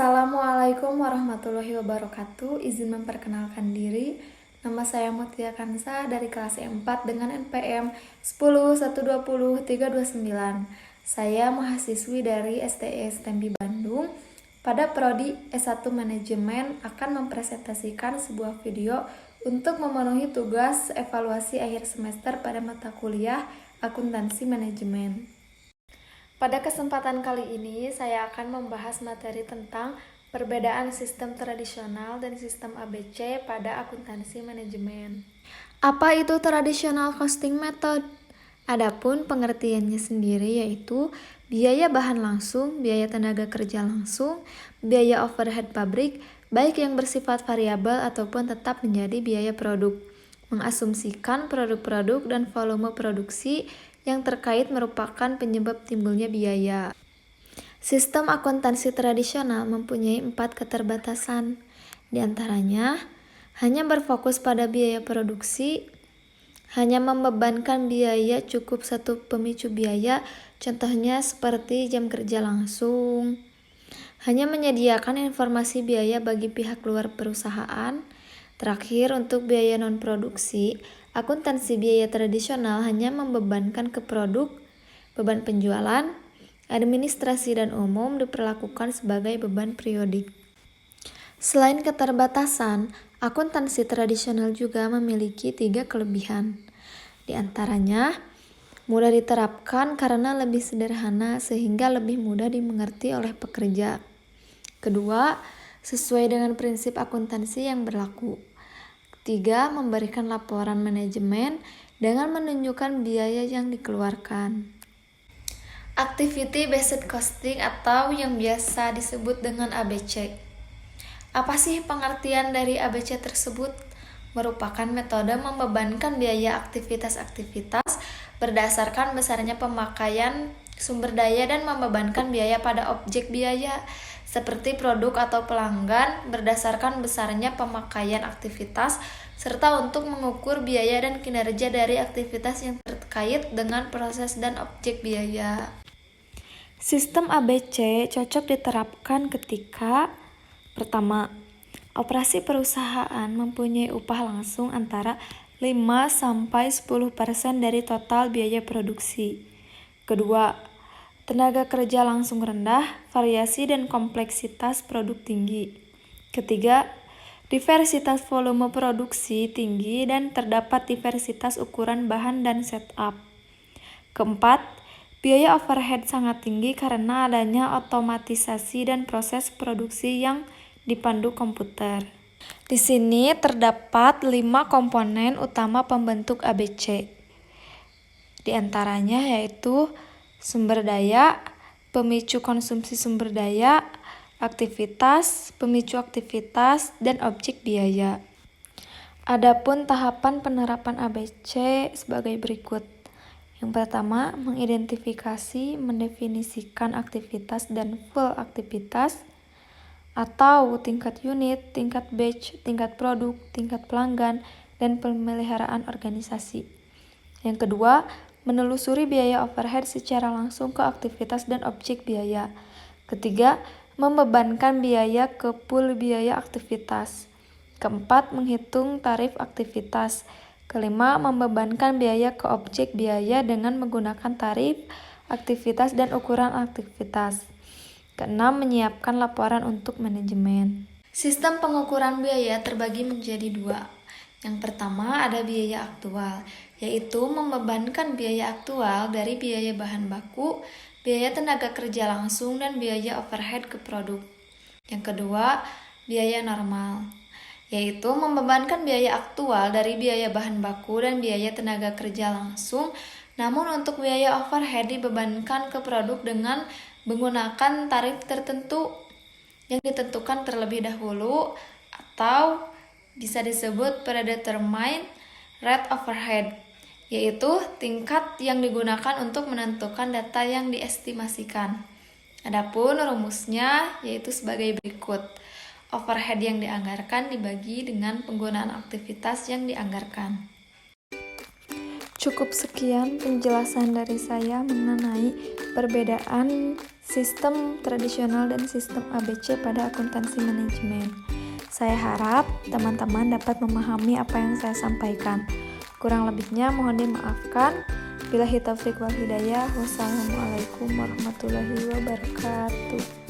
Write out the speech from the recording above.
Assalamualaikum warahmatullahi wabarakatuh. Izin memperkenalkan diri. Nama saya Mutia Kansa dari kelas 4 dengan NPM 10120329. Saya mahasiswi dari STI STMB Bandung. Pada prodi S1 Manajemen akan mempresentasikan sebuah video untuk memenuhi tugas evaluasi akhir semester pada mata kuliah Akuntansi Manajemen. Pada kesempatan kali ini, saya akan membahas materi tentang perbedaan sistem tradisional dan sistem ABC pada akuntansi manajemen. Apa itu traditional costing method? Adapun pengertiannya sendiri yaitu biaya bahan langsung, biaya tenaga kerja langsung, biaya overhead pabrik, baik yang bersifat variabel ataupun tetap menjadi biaya produk. Mengasumsikan produk-produk dan volume produksi yang terkait merupakan penyebab timbulnya biaya. Sistem akuntansi tradisional mempunyai 4 keterbatasan. Di antaranya, hanya berfokus pada biaya produksi, hanya membebankan biaya cukup satu pemicu biaya, contohnya seperti jam kerja langsung, hanya menyediakan informasi biaya bagi pihak luar perusahaan. Terakhir, untuk biaya non-produksi, akuntansi biaya tradisional hanya membebankan ke produk, beban penjualan, administrasi dan umum diperlakukan sebagai beban periodik. Selain keterbatasan, akuntansi tradisional juga memiliki 3 kelebihan. Di antaranya, mudah diterapkan karena lebih sederhana sehingga lebih mudah dimengerti oleh pekerja. Kedua, sesuai dengan prinsip akuntansi yang berlaku. Ketiga, memberikan laporan manajemen dengan menunjukkan biaya yang dikeluarkan. Activity Based Costing atau yang biasa disebut dengan ABC. Apa sih pengertian dari ABC tersebut? Merupakan metode membebankan biaya aktivitas-aktivitas berdasarkan besarnya pemakaian sumber daya dan membebankan biaya pada objek biaya seperti produk atau pelanggan berdasarkan besarnya pemakaian aktivitas serta untuk mengukur biaya dan kinerja dari aktivitas yang terkait dengan proses dan objek biaya. Sistem ABC cocok diterapkan ketika pertama, operasi perusahaan mempunyai upah langsung antara 5-10% dari total biaya produksi. Kedua, tenaga kerja langsung rendah, variasi dan kompleksitas produk tinggi. Ketiga, diversitas volume produksi tinggi dan terdapat diversitas ukuran bahan dan setup. Keempat, biaya overhead sangat tinggi karena adanya otomatisasi dan proses produksi yang dipandu komputer. Di sini terdapat 5 komponen utama pembentuk ABC. Di antaranya yaitu sumber daya, pemicu konsumsi sumber daya, aktivitas, pemicu aktivitas, dan objek biaya. Adapun tahapan penerapan ABC sebagai berikut. Yang pertama, mengidentifikasi, mendefinisikan aktivitas dan full aktivitas atau tingkat unit, tingkat batch, tingkat produk, tingkat pelanggan, dan pemeliharaan organisasi. Yang kedua, menelusuri biaya overhead secara langsung ke aktivitas dan objek biaya. Ketiga, membebankan biaya ke pool biaya aktivitas. Keempat, menghitung tarif aktivitas. Kelima, membebankan biaya ke objek biaya dengan menggunakan tarif, aktivitas, dan ukuran aktivitas. Keenam, menyiapkan laporan untuk manajemen. Sistem pengukuran biaya terbagi menjadi 2. Yang pertama ada biaya aktual, yaitu membebankan biaya aktual dari biaya bahan baku, biaya tenaga kerja langsung, dan biaya overhead ke produk. Yang kedua, biaya normal, yaitu membebankan biaya aktual dari biaya bahan baku dan biaya tenaga kerja langsung, namun untuk biaya overhead dibebankan ke produk dengan menggunakan tarif tertentu yang ditentukan terlebih dahulu atau bisa disebut predetermined rate overhead, yaitu tingkat yang digunakan untuk menentukan data yang diestimasikan. Adapun rumusnya yaitu sebagai berikut. Overhead yang dianggarkan dibagi dengan penggunaan aktivitas yang dianggarkan. Cukup sekian penjelasan dari saya mengenai perbedaan sistem tradisional dan sistem ABC pada akuntansi manajemen. Saya harap teman-teman dapat memahami apa yang saya sampaikan. Kurang lebihnya mohon dimaafkan. Billahi taufiq wal hidayah. Wassalamualaikum warahmatullahi wabarakatuh.